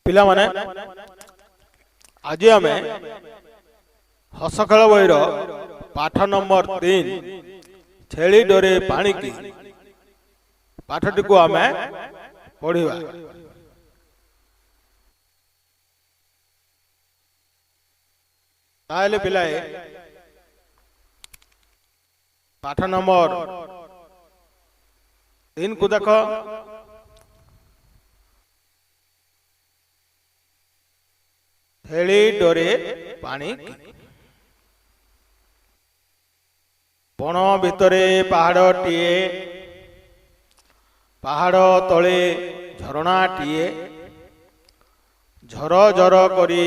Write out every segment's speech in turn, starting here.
पिला माने आज आम हस खेल बहीर पाठ नंबर 3 छेली डोरे पानी की पाठटी को आम पढ़ा। ताहले पिलाए पाठ नंबर 3 को देख। छेली डोरे पानी की बण भितरे पहाड़टीए पहाड़ तले झरणाटीए झर झर करी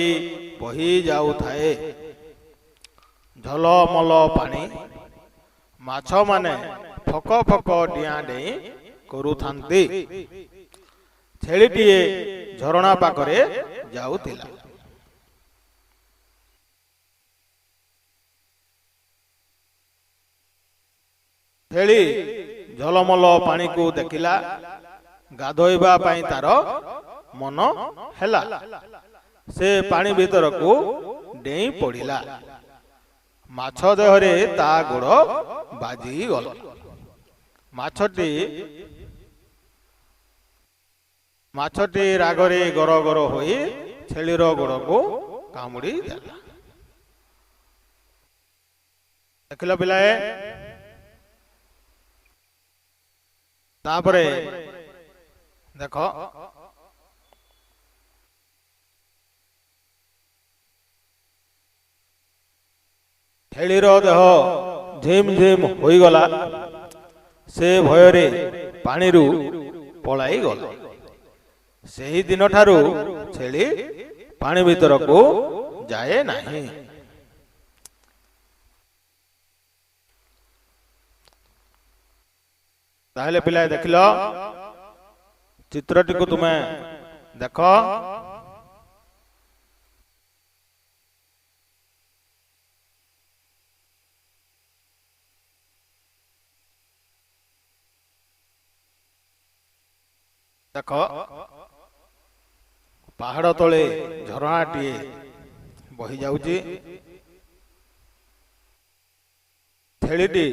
बही जाउथाए झलमल पानी माछ माने फक फक डिया डेई करुथांती छेलीटीए झरणा पाखरे जाउतिला। छेली झलमल पानी को देखिला गाधोइबा पाई तार मन हैला से पानी भीतर को डेई पड़िला माछ देहरे ता गोड़ बाजी गला माछटी रागरे गर गर होई छेलीर गोड़ को कामुड़ी देला। देखिल पिलाए तापरे देख छेलीर देह झिम झिम होई गला से भयरे पानी रु पलाई गला। सही दिन ठारू छेली पानी भीतर को जाए नहीं। ताहले पिलाए देखिल चित्रटी को तुम्हें देख। देख पहाड़ तले झरणाटीए बही जाउची छेलीटी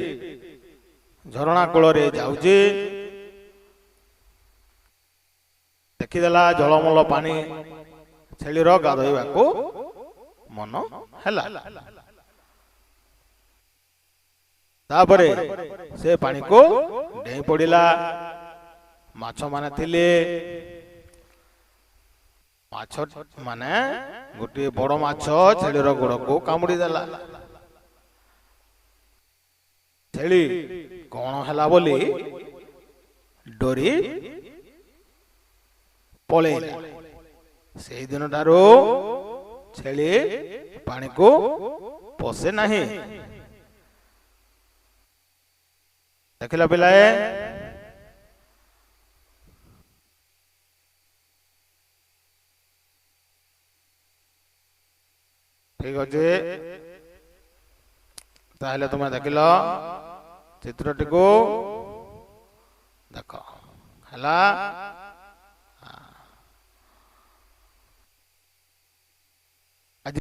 झरणा कूल जाउची देखीदेला झलमल पानी छेलीर गाधोइबा को मन हैला। तापरे से पानी को डेई पड़िला माछ माने थिले माछ माने गोटे बड़ माछ छेलीर गोड़ को कामुड़ी देला। छेली कौन हैला बोली डोरी पलैला। से दिन ठारू छेली पानी को पशे नहीं। देखिला पिलाए ठीक अच्छे। ताहले तुम्हें देखिल चित्रटी को देख हैला।